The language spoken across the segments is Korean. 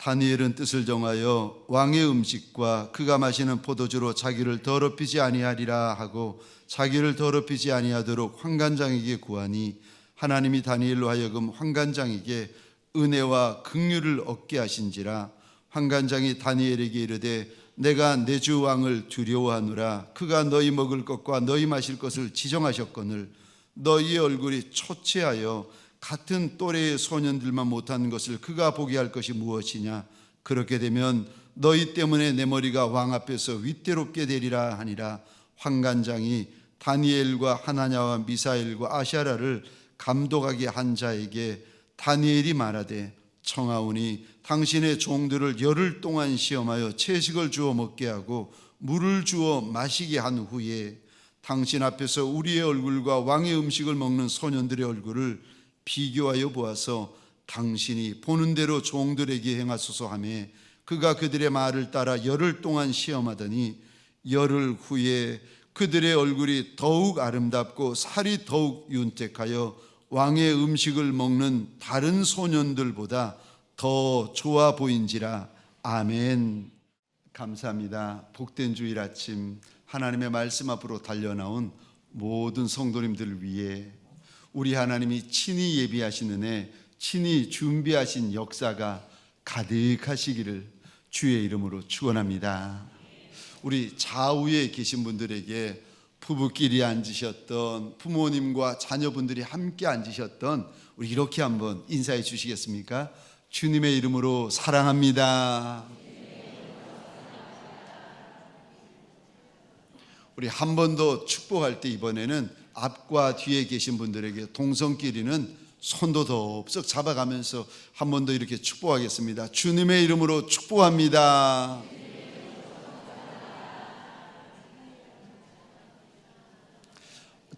다니엘은 뜻을 정하여 왕의 음식과 그가 마시는 포도주로 자기를 더럽히지 아니하리라 하고 자기를 더럽히지 아니하도록 환관장에게 구하니 하나님이 다니엘로 하여금 환관장에게 은혜와 긍휼을 얻게 하신지라. 환관장이 다니엘에게 이르되 내가 내 주 왕을 두려워하노라. 그가 너희 먹을 것과 너희 마실 것을 지정하셨거늘 너희의 얼굴이 초췌하여 같은 또래의 소년들만 못하는 것을 그가 보게 할 것이 무엇이냐. 그렇게 되면 너희 때문에 내 머리가 왕 앞에서 윗대롭게 되리라 하니라. 환관장이 다니엘과 하나냐와 미사엘과 아샤라를 감독하게 한 자에게 다니엘이 말하되 청하오니 당신의 종들을 열흘 동안 시험하여 채식을 주어 먹게 하고 물을 주어 마시게 한 후에 당신 앞에서 우리의 얼굴과 왕의 음식을 먹는 소년들의 얼굴을 비교하여 보아서 당신이 보는 대로 종들에게 행하소서 하며 그가 그들의 말을 따라 열흘 동안 시험하더니 열흘 후에 그들의 얼굴이 더욱 아름답고 살이 더욱 윤택하여 왕의 음식을 먹는 다른 소년들보다 더 좋아 보인지라. 아멘. 감사합니다. 복된 주일 아침 하나님의 말씀 앞으로 달려나온 모든 성도님들을 위해 우리 하나님이 친히 예비하신 은혜, 친히 준비하신 역사가 가득하시기를 주의 이름으로 축원합니다. 우리 좌우에 계신 분들에게 부부끼리 앉으셨던 부모님과 자녀분들이 함께 앉으셨던 우리 이렇게 한번 인사해 주시겠습니까? 주님의 이름으로 사랑합니다. 우리 한 번 더 축복할 때 이번에는 앞과 뒤에 계신 분들에게 동성끼리는 손도 덥석 잡아가면서 한 번 더 이렇게 축복하겠습니다. 주님의 이름으로 축복합니다.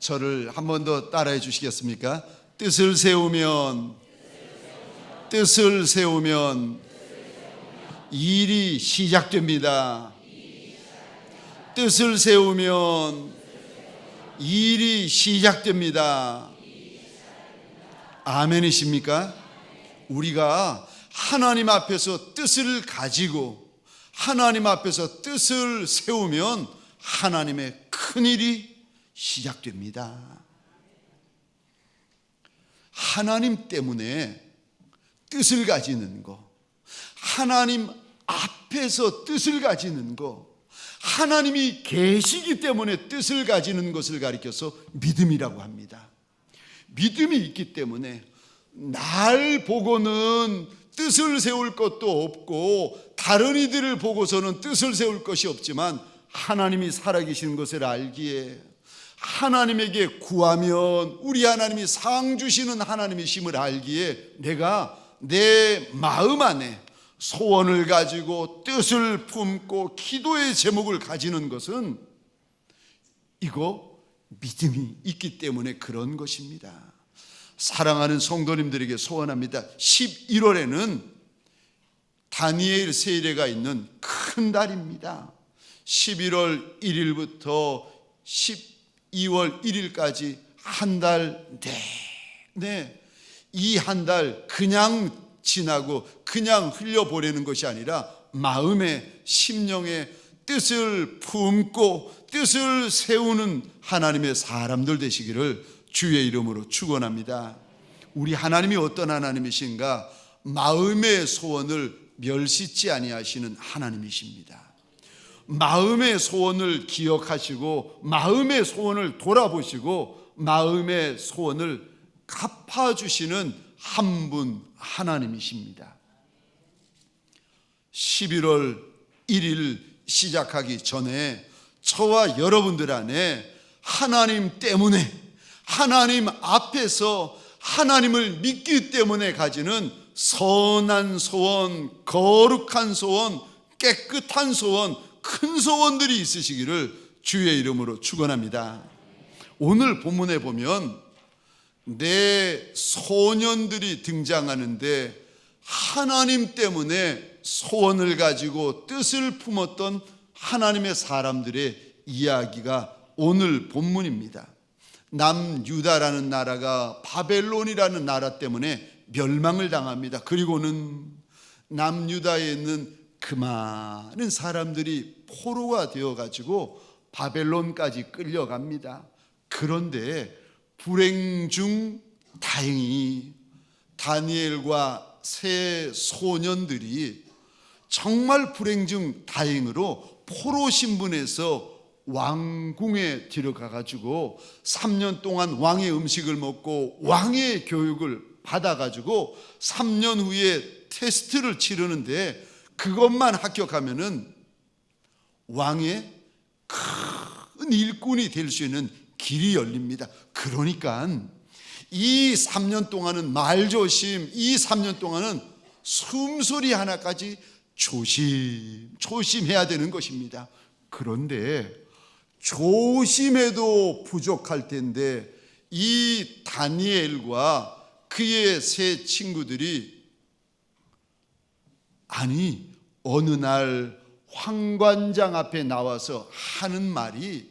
저를 한 번 더 따라해 주시겠습니까? 뜻을 세우면 일이 시작됩니다. 뜻을 세우면 일이 시작됩니다. 아멘이십니까? 우리가 하나님 앞에서 뜻을 가지고 하나님 앞에서 뜻을 세우면 하나님의 큰일이 시작됩니다. 하나님 때문에 뜻을 가지는 거, 하나님 앞에서 뜻을 가지는 거, 하나님이 계시기 때문에 뜻을 가지는 것을 가리켜서 믿음이라고 합니다. 믿음이 있기 때문에 날 보고는 뜻을 세울 것도 없고 다른 이들을 보고서는 뜻을 세울 것이 없지만 하나님이 살아계시는 것을 알기에 하나님에게 구하면 우리 하나님이 상 주시는 하나님이심을 알기에 내가 내 마음 안에 소원을 가지고 뜻을 품고 기도의 제목을 가지는 것은 이거 믿음이 있기 때문에 그런 것입니다. 사랑하는 성도님들에게 소원합니다. 11월에는 다니엘 세일회가 있는 큰 달입니다. 11월 1일부터 12월 1일까지 한 달 내내 이 한 달 그냥 지나고 그냥 흘려보내는 것이 아니라 마음에 심령에 뜻을 품고 뜻을 세우는 하나님의 사람들 되시기를 주의 이름으로 축원합니다. 우리 하나님이 어떤 하나님이신가? 마음의 소원을 멸시치 아니하시는 하나님이십니다. 마음의 소원을 기억하시고 마음의 소원을 돌아보시고 마음의 소원을 갚아주시는 한 분 하나님이십니다. 11월 1일 시작하기 전에 저와 여러분들 안에 하나님 때문에 하나님 앞에서 하나님을 믿기 때문에 가지는 선한 소원, 거룩한 소원, 깨끗한 소원, 큰 소원들이 있으시기를 주의 이름으로 축원합니다. 오늘 본문에 보면 내 소년들이 등장하는데 하나님 때문에 소원을 가지고 뜻을 품었던 하나님의 사람들의 이야기가 오늘 본문입니다. 남유다라는 나라가 바벨론이라는 나라 때문에 멸망을 당합니다. 그리고는 남유다에 있는 그 많은 사람들이 포로가 되어가지고 바벨론까지 끌려갑니다. 그런데 불행 중 다행히 다니엘과 세 소년들이 정말 불행 중 다행으로 포로 신분에서 왕궁에 들어가가지고 3년 동안 왕의 음식을 먹고 왕의 교육을 받아가지고 3년 후에 테스트를 치르는데 그것만 합격하면은 왕의 큰 일꾼이 될 수 있는 길이 열립니다. 그러니까 이 3년 동안은 말조심, 이 3년 동안은 숨소리 하나까지 조심해야 되는 것입니다. 그런데 조심해도 부족할 텐데 이 다니엘과 그의 세 친구들이 어느 날 황관장 앞에 나와서 하는 말이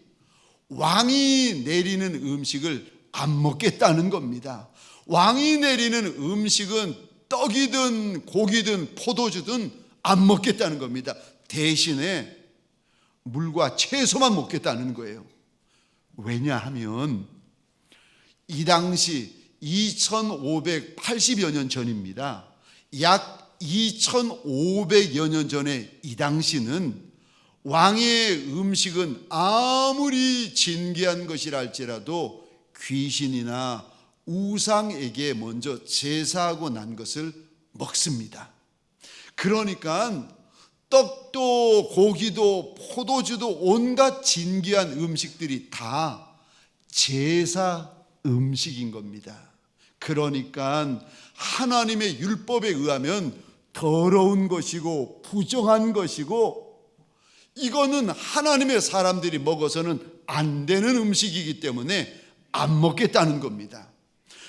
왕이 내리는 음식을 안 먹겠다는 겁니다. 왕이 내리는 음식은 떡이든 고기든 포도주든 안 먹겠다는 겁니다. 대신에 물과 채소만 먹겠다는 거예요. 왜냐하면 이 당시 2580여 년 전입니다. 약 2500여 년 전에 이 당시는 왕의 음식은 아무리 진귀한 것이라 할지라도 귀신이나 우상에게 먼저 제사하고 난 것을 먹습니다. 그러니까 떡도 고기도 포도주도 온갖 진귀한 음식들이 다 제사 음식인 겁니다. 그러니까 하나님의 율법에 의하면 더러운 것이고 부정한 것이고 이거는 하나님의 사람들이 먹어서는 안 되는 음식이기 때문에 안 먹겠다는 겁니다.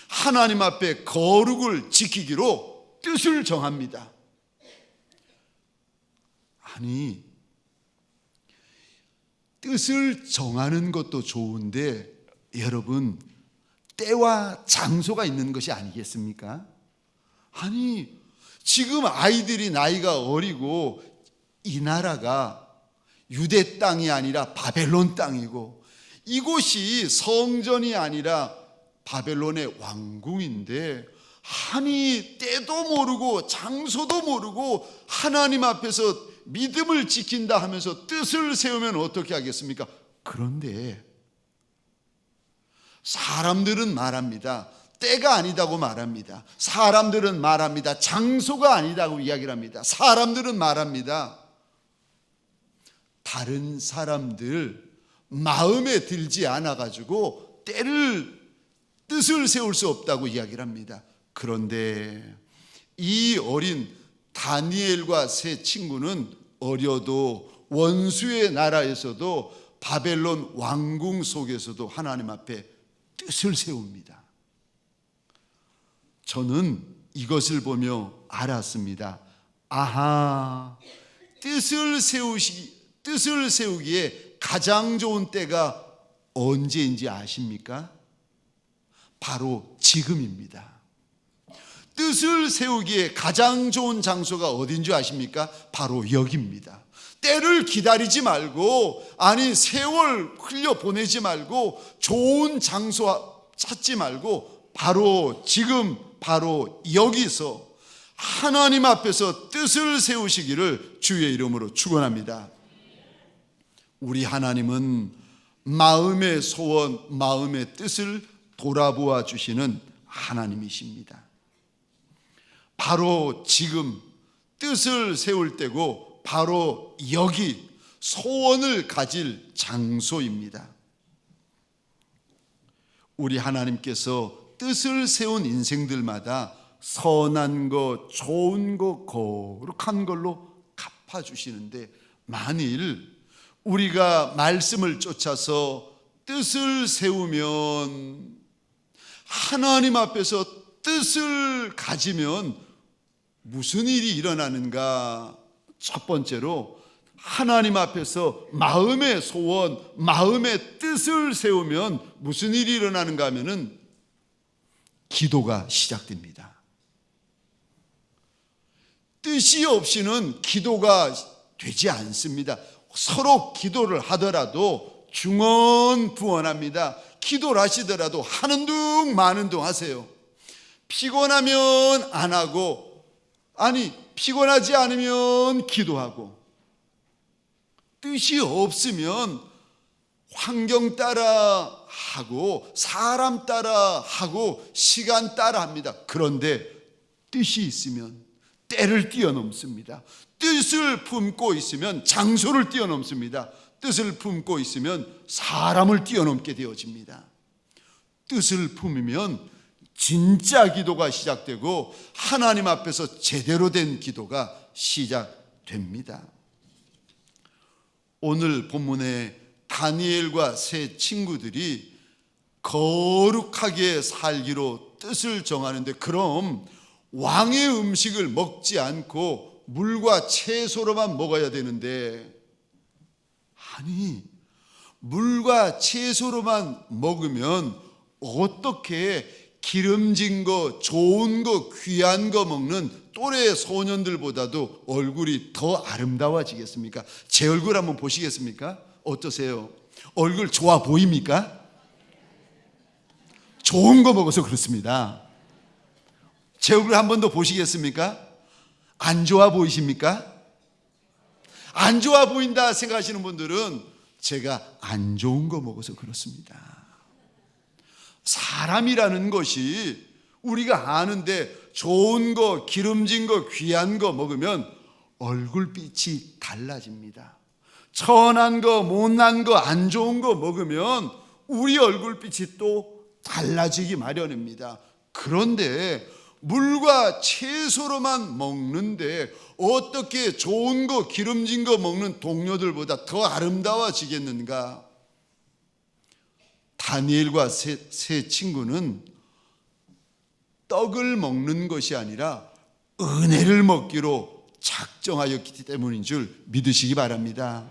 하나님 앞에 거룩을 지키기로 뜻을 정합니다. 뜻을 정하는 것도 좋은데 여러분, 때와 장소가 있는 것이 아니겠습니까? 지금 아이들이 나이가 어리고 이 나라가 유대 땅이 아니라 바벨론 땅이고 이곳이 성전이 아니라 바벨론의 왕궁인데 때도 모르고 장소도 모르고 하나님 앞에서 믿음을 지킨다 하면서 뜻을 세우면 어떻게 하겠습니까? 그런데 사람들은 말합니다. 때가 아니다고 말합니다. 사람들은 말합니다. 장소가 아니다고 이야기를 합니다. 사람들은 말합니다. 다른 사람들 마음에 들지 않아가지고 뜻을 세울 수 없다고 이야기를 합니다. 그런데 이 어린 다니엘과 세 친구는 어려도 원수의 나라에서도 바벨론 왕궁 속에서도 하나님 앞에 뜻을 세웁니다. 저는 이것을 보며 알았습니다. 뜻을 세우기에 가장 좋은 때가 언제인지 아십니까? 바로 지금입니다. 뜻을 세우기에 가장 좋은 장소가 어딘 줄 아십니까? 바로 여기입니다. 때를 기다리지 말고 세월 흘려보내지 말고 좋은 장소 찾지 말고 바로 지금 바로 여기서 하나님 앞에서 뜻을 세우시기를 주의 이름으로 축원합니다. 우리 하나님은 마음의 소원, 마음의 뜻을 돌아보아 주시는 하나님이십니다. 바로 지금 뜻을 세울 때고 바로 여기 소원을 가질 장소입니다. 우리 하나님께서 뜻을 세운 인생들마다 선한 것, 좋은 것, 거룩한 걸로 갚아주시는데 만일 우리가 말씀을 쫓아서 뜻을 세우면 하나님 앞에서 뜻을 가지면 무슨 일이 일어나는가? 첫 번째로 하나님 앞에서 마음의 소원, 마음의 뜻을 세우면 무슨 일이 일어나는가 하면은 기도가 시작됩니다. 뜻이 없이는 기도가 되지 않습니다. 서로 기도를 하더라도 중언부언합니다. 기도를 하시더라도 하는 둥 마는 둥 하세요. 피곤하면 안 하고, 피곤하지 않으면 기도하고, 뜻이 없으면 환경 따라 하고 사람 따라 하고 시간 따라 합니다. 그런데 뜻이 있으면 때를 뛰어넘습니다. 뜻을 품고 있으면 장소를 뛰어넘습니다. 뜻을 품고 있으면 사람을 뛰어넘게 되어집니다. 뜻을 품으면 진짜 기도가 시작되고 하나님 앞에서 제대로 된 기도가 시작됩니다. 오늘 본문에 다니엘과 세 친구들이 거룩하게 살기로 뜻을 정하는데, 그럼 왕의 음식을 먹지 않고 물과 채소로만 먹어야 되는데, 물과 채소로만 먹으면 어떻게 기름진 거, 좋은 거, 귀한 거 먹는 또래 소년들보다도 얼굴이 더 아름다워지겠습니까? 제 얼굴 한번 보시겠습니까? 어떠세요? 얼굴 좋아 보입니까? 좋은 거 먹어서 그렇습니다. 제 얼굴 한 번 더 보시겠습니까? 안 좋아 보이십니까? 안 좋아 보인다 생각하시는 분들은 제가 안 좋은 거 먹어서 그렇습니다. 사람이라는 것이 우리가 아는데 좋은 거, 기름진 거, 귀한 거 먹으면 얼굴빛이 달라집니다. 천한 거, 못난 거, 안 좋은 거 먹으면 우리 얼굴빛이 또 달라지기 마련입니다. 그런데 물과 채소로만 먹는데 어떻게 좋은 거, 기름진 거 먹는 동료들보다 더 아름다워지겠는가? 다니엘과 세 친구는 떡을 먹는 것이 아니라 은혜를 먹기로 작정하였기 때문인 줄 믿으시기 바랍니다.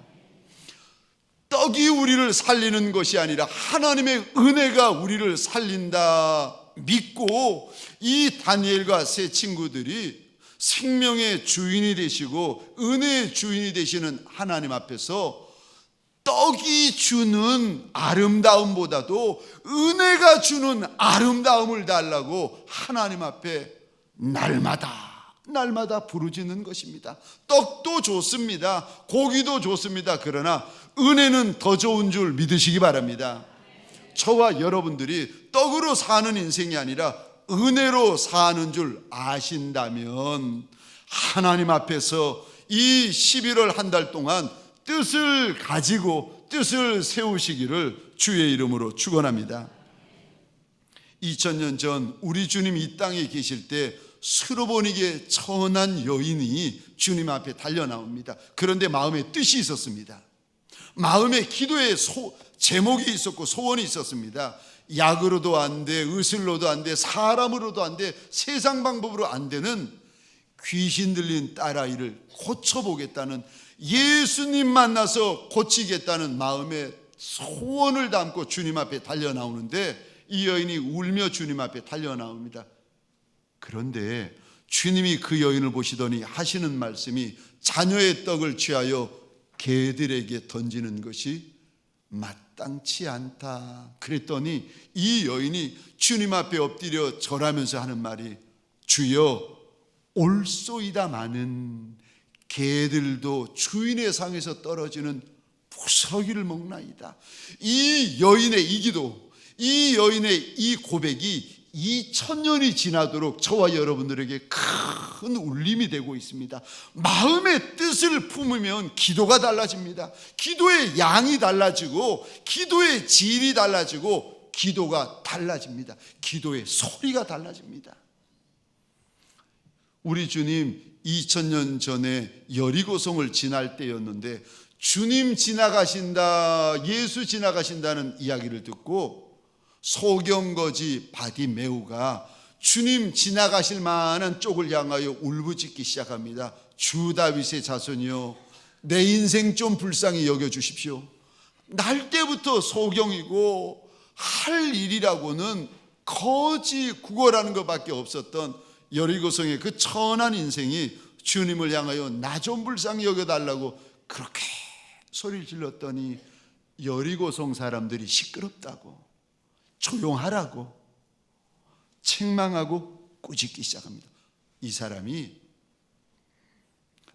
떡이 우리를 살리는 것이 아니라 하나님의 은혜가 우리를 살린다 믿고, 이 다니엘과 세 친구들이 생명의 주인이 되시고 은혜의 주인이 되시는 하나님 앞에서 떡이 주는 아름다움보다도 은혜가 주는 아름다움을 달라고 하나님 앞에 날마다 부르짖는 것입니다. 떡도 좋습니다. 고기도 좋습니다. 그러나 은혜는 더 좋은 줄 믿으시기 바랍니다. 저와 여러분들이 떡으로 사는 인생이 아니라 은혜로 사는 줄 아신다면 하나님 앞에서 이 11월 한 달 동안 뜻을 가지고 뜻을 세우시기를 주의 이름으로 축원합니다. 2000년 전 우리 주님 이 땅에 계실 때 수로보니게 천한 여인이 주님 앞에 달려 나옵니다. 그런데 마음에 뜻이 있었습니다. 마음에 기도의 제목이 있었고 소원이 있었습니다. 약으로도 안 돼, 의술로도 안 돼, 사람으로도 안 돼, 세상 방법으로 안 되는 귀신 들린 딸아이를 고쳐보겠다는, 예수님 만나서 고치겠다는 마음의 소원을 담고 주님 앞에 달려 나오는데, 이 여인이 울며 주님 앞에 달려 나옵니다. 그런데 주님이 그 여인을 보시더니 하시는 말씀이 자녀의 떡을 취하여 개들에게 던지는 것이 마땅치 않다. 그랬더니 이 여인이 주님 앞에 엎드려 절하면서 하는 말이, 주여 올소이다마는 개들도 주인의 상에서 떨어지는 부스러기를 먹나이다. 이 여인의 이 기도, 이 여인의 이 고백이 2000년이 지나도록 저와 여러분들에게 큰 울림이 되고 있습니다. 마음의 뜻을 품으면 기도가 달라집니다. 기도의 양이 달라지고 기도의 질이 달라지고 기도가 달라집니다. 기도의 소리가 달라집니다. 우리 주님 2000년 전에 여리고성을 지날 때였는데, 주님 지나가신다, 예수 지나가신다는 이야기를 듣고 소경거지 바디메우가 주님 지나가실 만한 쪽을 향하여 울부짖기 시작합니다. 주 다윗의 자손이여, 내 인생 좀 불쌍히 여겨주십시오. 날 때부터 소경이고 할 일이라고는 거지 구걸하는 것밖에 없었던 여리고성의 그 천한 인생이 주님을 향하여 나 좀 불쌍히 여겨달라고 그렇게 소리를 질렀더니 여리고성 사람들이 시끄럽다고, 조용하라고 책망하고 꾸짖기 시작합니다. 이 사람이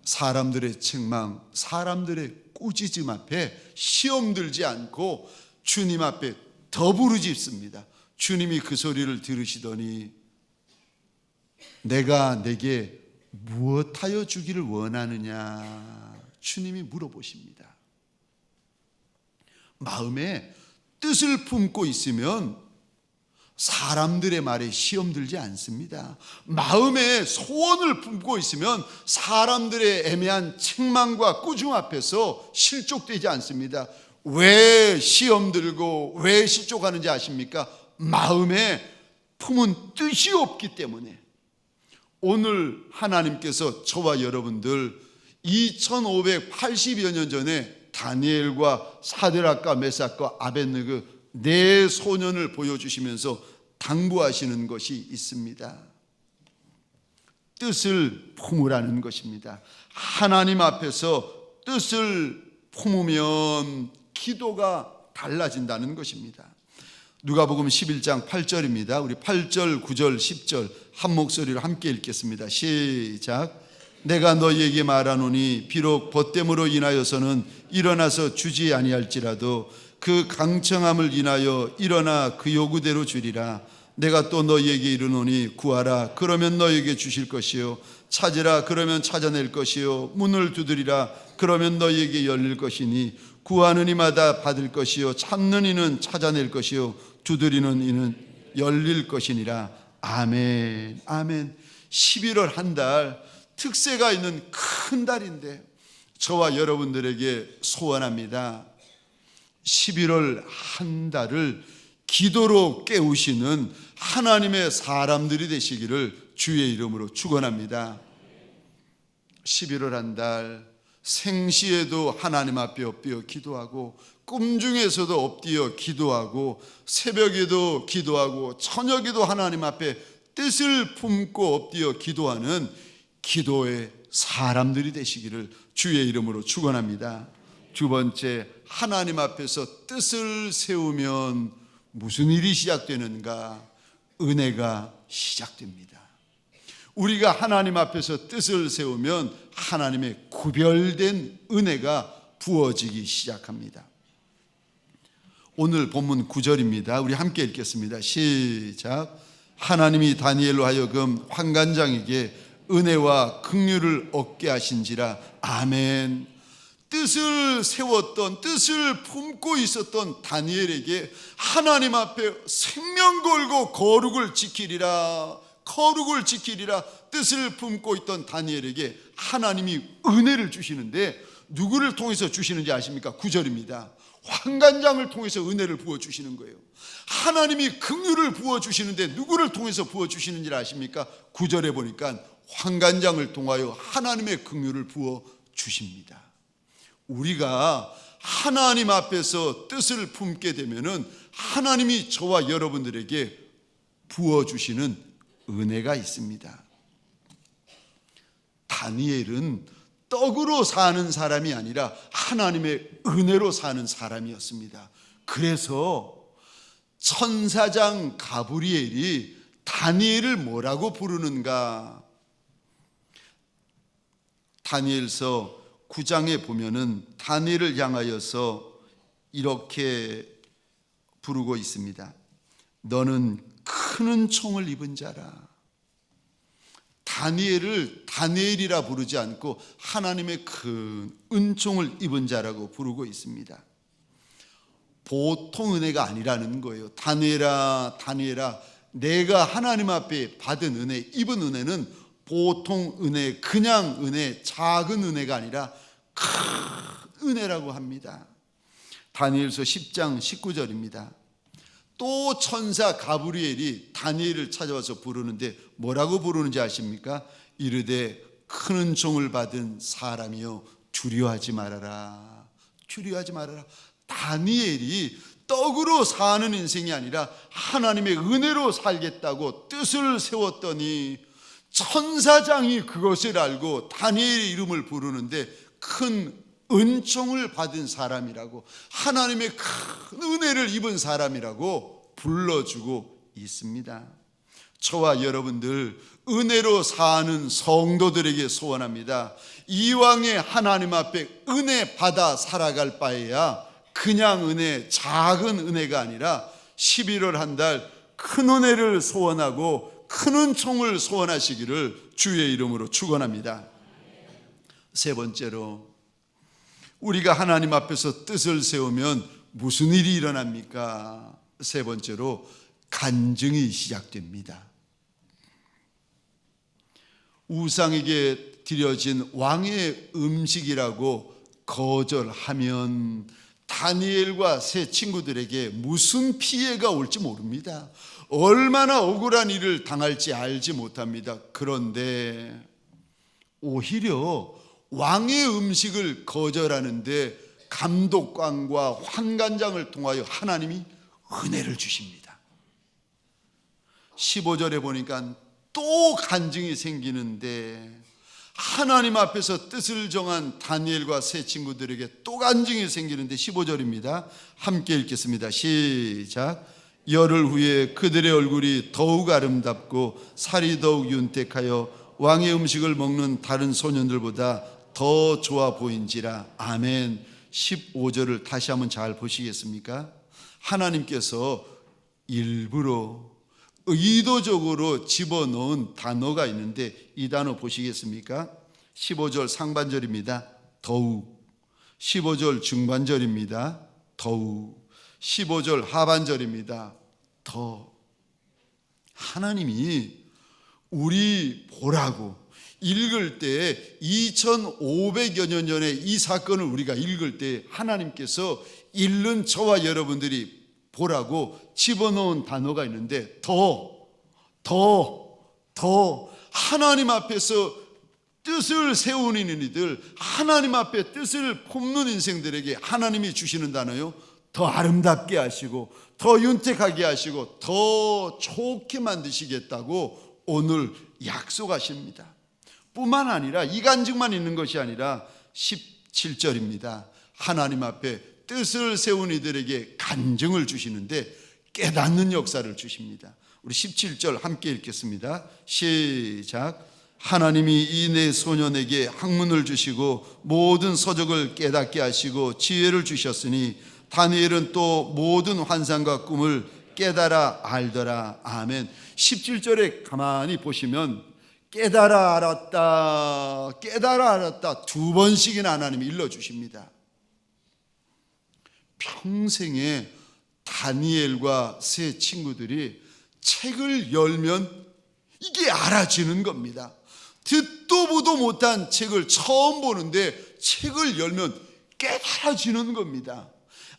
사람들의 책망, 사람들의 꾸짖음 앞에 시험 들지 않고 주님 앞에 더 부르짖습니다. 주님이 그 소리를 들으시더니 내가 내게 무엇하여 주기를 원하느냐 주님이 물어보십니다. 마음에 뜻을 품고 있으면 사람들의 말에 시험 들지 않습니다. 마음에 소원을 품고 있으면 사람들의 애매한 책망과 꾸중 앞에서 실족되지 않습니다. 왜 시험 들고 왜 실족하는지 아십니까? 마음에 품은 뜻이 없기 때문에. 오늘 하나님께서 저와 여러분들 2580여 년 전에 다니엘과 사드락과 메삭과 아벳느고 네 소년을 보여주시면서 당부하시는 것이 있습니다. 뜻을 품으라는 것입니다. 하나님 앞에서 뜻을 품으면 기도가 달라진다는 것입니다. 누가복음 11장 8절입니다. 우리 8절, 9절, 10절 한 목소리로 함께 읽겠습니다. 시작. 내가 너희에게 말하노니 비록 벗됨으로 인하여서는 일어나서 주지 아니할지라도 그 강청함을 인하여 일어나 그 요구대로 주리라. 내가 또 너희에게 이르노니 구하라 그러면 너희에게 주실 것이요 찾으라 그러면 찾아낼 것이요 문을 두드리라 그러면 너희에게 열릴 것이니 구하는 이마다 받을 것이요 찾는 이는 찾아낼 것이요 두드리는 이는 열릴 것이니라. 아멘. 아멘. 11월 한 달 특세가 있는 큰 달인데 저와 여러분들에게 소원합니다. 11월 한 달을 기도로 깨우시는 하나님의 사람들이 되시기를 주의 이름으로 축원합니다. 11월 한 달 생시에도 하나님 앞에 엎드려 기도하고 꿈 중에서도 엎드려 기도하고 새벽에도 기도하고 저녁에도 하나님 앞에 뜻을 품고 엎드려 기도하는 기도의 사람들이 되시기를 주의 이름으로 축원합니다. 두 번째, 하나님 앞에서 뜻을 세우면 무슨 일이 시작되는가? 은혜가 시작됩니다. 우리가 하나님 앞에서 뜻을 세우면 하나님의 구별된 은혜가 부어지기 시작합니다. 오늘 본문 9절입니다. 우리 함께 읽겠습니다. 시작. 하나님이 다니엘로 하여금 환관장에게 은혜와 긍휼을 얻게 하신지라. 아멘. 뜻을 세웠던, 뜻을 품고 있었던 다니엘에게 하나님 앞에 생명 걸고 거룩을 지키리라, 거룩을 지키리라 뜻을 품고 있던 다니엘에게 하나님이 은혜를 주시는데 누구를 통해서 주시는지 아십니까? 9절입니다. 환관장을 통해서 은혜를 부어주시는 거예요. 하나님이 긍휼을 부어주시는데 누구를 통해서 부어주시는지 아십니까? 9절에 보니까 환관장을 통하여 하나님의 긍휼을 부어주십니다. 우리가 하나님 앞에서 뜻을 품게 되면은 하나님이 저와 여러분들에게 부어주시는 은혜가 있습니다. 다니엘은 떡으로 사는 사람이 아니라 하나님의 은혜로 사는 사람이었습니다. 그래서 천사장 가브리엘이 다니엘을 뭐라고 부르는가? 다니엘서 9장에 보면은 다니엘을 향하여서 이렇게 부르고 있습니다. 너는 큰 은총을 입은 자라. 다니엘을 다니엘이라 부르지 않고 하나님의 큰 은총을 입은 자라고 부르고 있습니다. 보통 은혜가 아니라는 거예요. 다니엘아, 다니엘아, 내가 하나님 앞에 받은 은혜, 입은 은혜는 보통 은혜, 그냥 은혜, 작은 은혜가 아니라 큰 은혜라고 합니다. 다니엘서 10장 19절입니다. 또 천사 가브리엘이 다니엘을 찾아와서 부르는데 뭐라고 부르는지 아십니까? 이르되 큰 은총을 받은 사람이여 두려워하지 말아라. 두려워하지 말아라. 다니엘이 떡으로 사는 인생이 아니라 하나님의 은혜로 살겠다고 뜻을 세웠더니 천사장이 그것을 알고 다니엘의 이름을 부르는데 큰 은총을 받은 사람이라고, 하나님의 큰 은혜를 입은 사람이라고 불러주고 있습니다. 저와 여러분들 은혜로 사는 성도들에게 소원합니다. 이왕에 하나님 앞에 은혜 받아 살아갈 바에야 그냥 은혜, 작은 은혜가 아니라 11월 한 달 큰 은혜를 소원하고 큰 은총을 소원하시기를 주의 이름으로 축원합니다. 세 번째로, 우리가 하나님 앞에서 뜻을 세우면 무슨 일이 일어납니까? 세 번째로, 간증이 시작됩니다. 우상에게 드려진 왕의 음식이라고 거절하면 다니엘과 세 친구들에게 무슨 피해가 올지 모릅니다. 얼마나 억울한 일을 당할지 알지 못합니다. 그런데 오히려 왕의 음식을 거절하는데 감독관과 환관장을 통하여 하나님이 은혜를 주십니다. 15절에 보니까 또 간증이 생기는데 하나님 앞에서 뜻을 정한 다니엘과 세 친구들에게 또 간증이 생기는데 15절입니다. 함께 읽겠습니다. 시작. 열흘 후에 그들의 얼굴이 더욱 아름답고 살이 더욱 윤택하여 왕의 음식을 먹는 다른 소년들보다 더 좋아 보인지라. 아멘. 15절을 다시 한번 잘 보시겠습니까? 하나님께서 일부러 의도적으로 집어넣은 단어가 있는데 이 단어 보시겠습니까? 15절 상반절입니다. 더욱. 15절 중반절입니다. 더욱. 15절 하반절입니다. 더. 하나님이 우리 보라고 읽을 때 2500여 년 전에 이 사건을 우리가 읽을 때 하나님께서 읽는 저와 여러분들이 보라고 집어넣은 단어가 있는데 더 하나님 앞에서 뜻을 세우는 이들, 하나님 앞에 뜻을 품는 인생들에게 하나님이 주시는 단어요, 더 아름답게 하시고 더 윤택하게 하시고 더 좋게 만드시겠다고 오늘 약속하십니다. 뿐만 아니라 이 간증만 있는 것이 아니라 17절입니다. 하나님 앞에 뜻을 세운 이들에게 간증을 주시는데 깨닫는 역사를 주십니다. 우리 17절 함께 읽겠습니다. 시작. 하나님이 이 네 소년에게 학문을 주시고 모든 서적을 깨닫게 하시고 지혜를 주셨으니 다니엘은 또 모든 환상과 꿈을 깨달아 알더라. 아멘. 17절에 가만히 보시면 깨달아 알았다 두 번씩이나 하나님이 일러주십니다. 평생에 다니엘과 세 친구들이 책을 열면 이게 알아지는 겁니다. 듣도 보도 못한 책을 처음 보는데 책을 열면 깨달아지는 겁니다.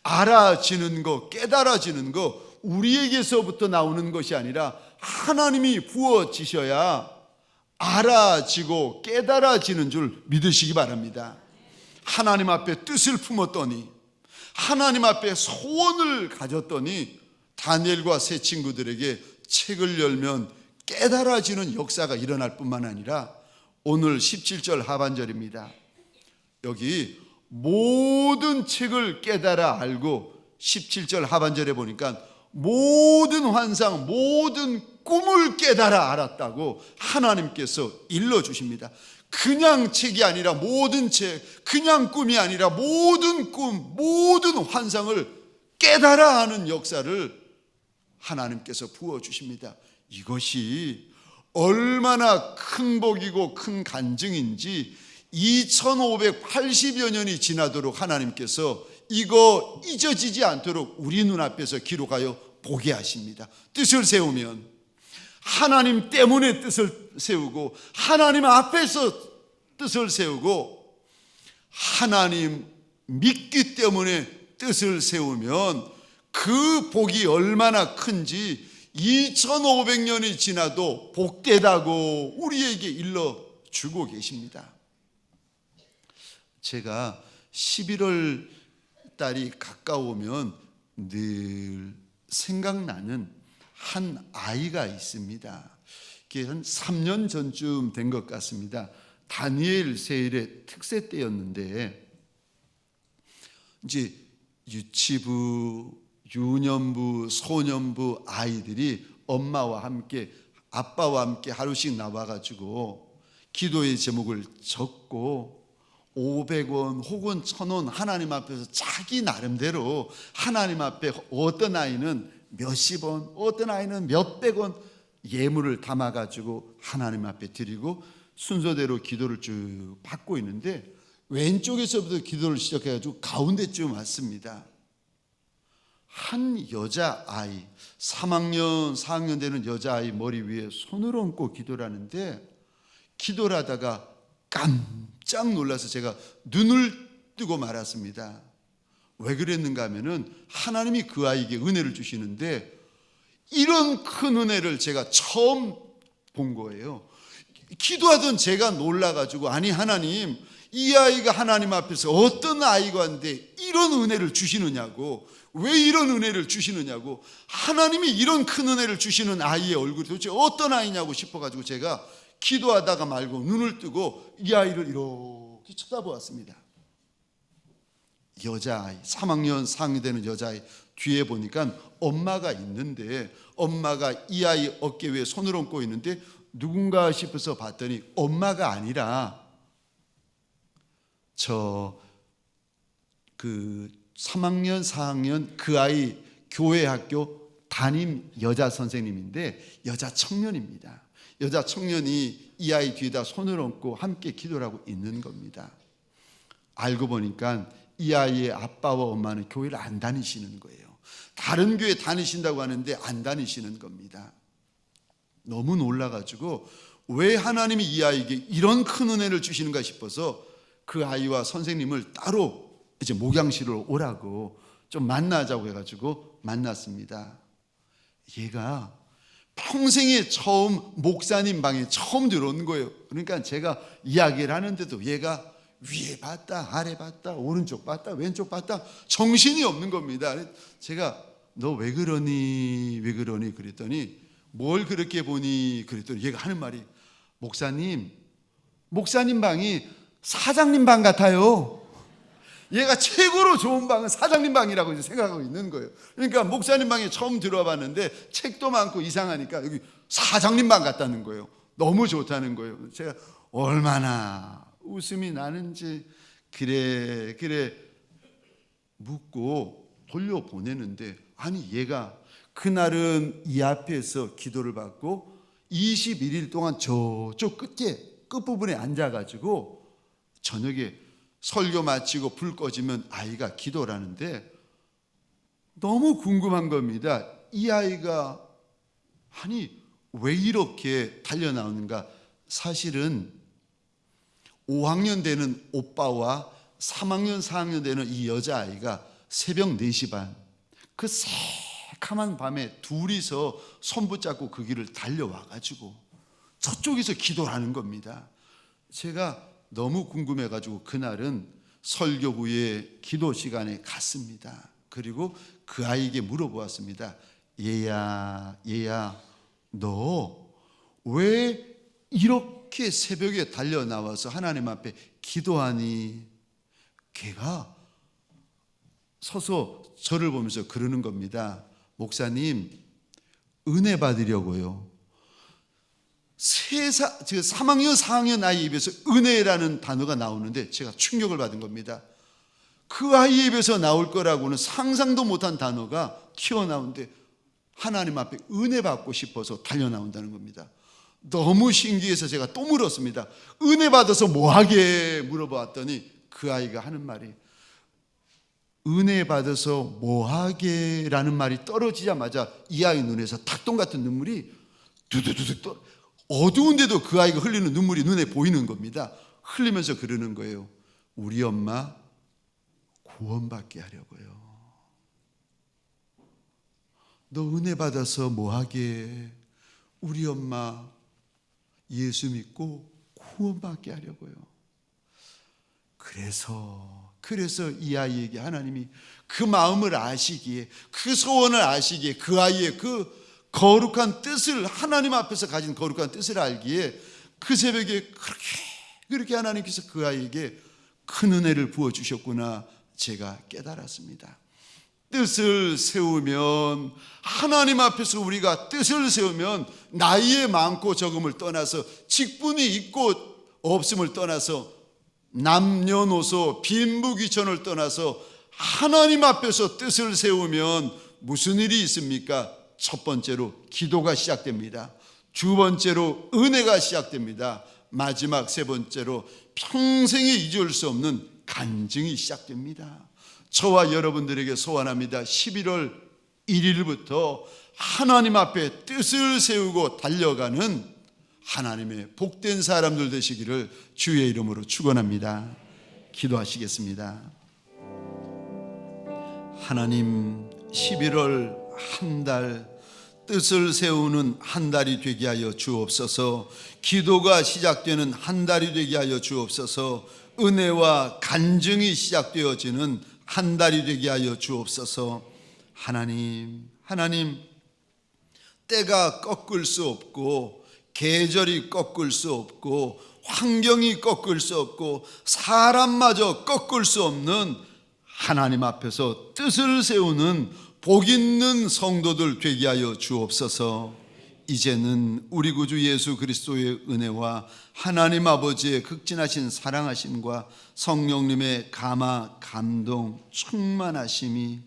알아지는 거, 깨달아지는 거 우리에게서부터 나오는 것이 아니라 하나님이 부어지셔야 알아지고 깨달아지는 줄 믿으시기 바랍니다. 하나님 앞에 뜻을 품었더니, 하나님 앞에 소원을 가졌더니 다니엘과 세 친구들에게 책을 열면 깨달아지는 역사가 일어날 뿐만 아니라 오늘 17절 하반절입니다. 여기 모든 책을 깨달아 알고 17절 하반절에 보니까 모든 환상, 모든 꿈을 깨달아 알았다고 하나님께서 일러주십니다. 그냥 책이 아니라 모든 책, 그냥 꿈이 아니라 모든 꿈, 모든 환상을 깨달아 하는 역사를 하나님께서 부어주십니다. 이것이 얼마나 큰 복이고 큰 간증인지 2580여 년이 지나도록 하나님께서 이거 잊어지지 않도록 우리 눈앞에서 기록하여 보게 하십니다. 뜻을 세우면 하나님 때문에 뜻을 세우고 하나님 앞에서 뜻을 세우고 하나님 믿기 때문에 뜻을 세우면 그 복이 얼마나 큰지 2500년이 지나도 복되다고 우리에게 일러주고 계십니다. 제가 11월 달이 가까우면 늘 생각나는 한 아이가 있습니다. 그게 한 3년 전쯤 된 것 같습니다. 다니엘 세일의 특세 때였는데 이제 유치부, 유년부, 소년부 아이들이 엄마와 함께 아빠와 함께 하루씩 나와가지고 기도의 제목을 적고 500원 혹은 1,000원 하나님 앞에서 자기 나름대로 하나님 앞에 어떤 아이는 몇십 원, 어떤 아이는 몇백 원 예물을 담아가지고 하나님 앞에 드리고 순서대로 기도를 쭉 받고 있는데 왼쪽에서부터 기도를 시작해가지고 가운데쯤 왔습니다. 한 여자아이 3학년 4학년 되는 여자아이 머리 위에 손을 얹고 기도를 하는데 기도를 하다가 깜짝 놀라서 제가 눈을 뜨고 말았습니다. 왜 그랬는가 하면은 하나님이 그 아이에게 은혜를 주시는데 이런 큰 은혜를 제가 처음 본 거예요. 기도하던 제가 놀라가지고 아니 하나님 이 아이가 하나님 앞에서 어떤 아이가인데 이런 은혜를 주시느냐고 왜 이런 은혜를 주시느냐고 하나님이 이런 큰 은혜를 주시는 아이의 얼굴이 도대체 어떤 아이냐고 싶어가지고 제가 기도하다가 말고 눈을 뜨고 이 아이를 이렇게 쳐다보았습니다. 여자아이 3학년 4학년 되는 여자아이 뒤에 보니까 엄마가 있는데 엄마가 이 아이 어깨 위에 손을 얹고 있는데 누군가 싶어서 봤더니 엄마가 아니라 그 3학년 4학년 그 아이 교회 학교 담임 여자 선생님인데 여자 청년입니다. 여자 청년이 이 아이 뒤에다 손을 얹고 함께 기도를 하고 있는 겁니다. 알고 보니까 이 아이의 아빠와 엄마는 교회를 안 다니시는 거예요. 다른 교회 다니신다고 하는데 안 다니시는 겁니다. 너무 놀라가지고 왜 하나님이 이 아이에게 이런 큰 은혜를 주시는가 싶어서 그 아이와 선생님을 따로 이제 목양실로 오라고 좀 만나자고 해가지고 만났습니다. 얘가 평생에 처음 목사님 방에 처음 들어온 거예요. 그러니까 제가 이야기를 하는데도 얘가 위에 봤다 아래 봤다 오른쪽 봤다 왼쪽 봤다 정신이 없는 겁니다. 제가 너 왜 그러니 그랬더니 뭘 그렇게 보니 그랬더니 얘가 하는 말이 목사님 방이 사장님 방 같아요. 얘가 최고로 좋은 방은 사장님 방이라고 이제 생각하고 있는 거예요. 그러니까 목사님 방에 처음 들어와 봤는데 책도 많고 이상하니까 여기 사장님 방 같다는 거예요. 너무 좋다는 거예요. 제가 얼마나 웃음이 나는지 그래 묻고 돌려보내는데 아니 얘가 그날은 이 앞에서 기도를 받고 21일 동안 저쪽 끝부분에 앉아가지고 저녁에 설교 마치고 불 꺼지면 아이가 기도를 하는데 너무 궁금한 겁니다. 이 아이가 아니 왜 이렇게 달려나오는가. 사실은 5학년 되는 오빠와 3학년 4학년 되는 이 여자아이가 새벽 4시 반 그 새카만 밤에 둘이서 손 붙잡고 그 길을 달려와가지고 저쪽에서 기도를 하는 겁니다. 제가 너무 궁금해가지고 그날은 설교 후에 기도 시간에 갔습니다. 그리고 그 아이에게 물어보았습니다. 얘야 너 왜 이렇게 새벽에 달려 나와서 하나님 앞에 기도하니? 걔가 서서 저를 보면서 그러는 겁니다. 목사님 은혜 받으려고요. 3학년 4학년 아이 입에서 은혜라는 단어가 나오는데 제가 충격을 받은 겁니다. 그 아이 입에서 나올 거라고는 상상도 못한 단어가 튀어나오는데 하나님 앞에 은혜 받고 싶어서 달려나온다는 겁니다. 너무 신기해서 제가 또 물었습니다. 은혜 받아서 뭐하게 물어봤더니 그 아이가 하는 말이 은혜 받아서 뭐하게 라는 말이 떨어지자마자 이 아이 눈에서 닭똥 같은 눈물이 두두두둑 떨어. 어두운데도 그 아이가 흘리는 눈물이 눈에 보이는 겁니다. 흘리면서 그러는 거예요. 우리 엄마 구원받게 하려고요. 너 은혜 받아서 뭐하게? 우리 엄마 예수 믿고 구원받게 하려고요. 그래서 이 아이에게 하나님이 그 마음을 아시기에 그 소원을 아시기에 그 아이의 그 거룩한 뜻을, 하나님 앞에서 가진 거룩한 뜻을 알기에 그 새벽에 그렇게 하나님께서 그 아이에게 큰 은혜를 부어주셨구나 제가 깨달았습니다. 뜻을 세우면, 하나님 앞에서 우리가 뜻을 세우면 나이에 많고 적음을 떠나서, 직분이 있고 없음을 떠나서, 남녀노소 빈부귀천을 떠나서 하나님 앞에서 뜻을 세우면 무슨 일이 있습니까? 첫 번째로 기도가 시작됩니다. 두 번째로 은혜가 시작됩니다. 마지막 세 번째로 평생에 잊을 수 없는 간증이 시작됩니다. 저와 여러분들에게 소원합니다. 11월 1일부터 하나님 앞에 뜻을 세우고 달려가는 하나님의 복된 사람들 되시기를 주의 이름으로 축원합니다. 기도하시겠습니다. 하나님, 11월 한 달 뜻을 세우는 한 달이 되게 하여 주옵소서. 기도가 시작되는 한 달이 되게 하여 주옵소서. 은혜와 간증이 시작되어지는 한 달이 되게 하여 주옵소서. 하나님, 때가 꺾을 수 없고, 계절이 꺾을 수 없고, 환경이 꺾을 수 없고, 사람마저 꺾을 수 없는 하나님 앞에서 뜻을 세우는 복 있는 성도들 되게 하여 주옵소서. 이제는 우리 구주 예수 그리스도의 은혜와 하나님 아버지의 극진하신 사랑하심과 성령님의 감화, 감동, 충만하심이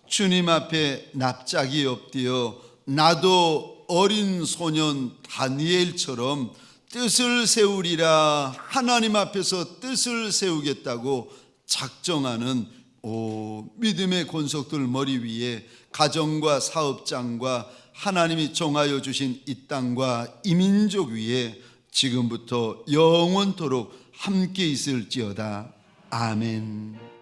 주님 앞에 납작이 엎드려 나도 어린 소년 다니엘처럼 뜻을 세우리라, 하나님 앞에서 뜻을 세우겠다고 작정하는 믿음의 권속들 머리 위에 가정과 사업장과 하나님이 정하여 주신 이 땅과 이 민족 위에 지금부터 영원토록 함께 있을지어다. 아멘.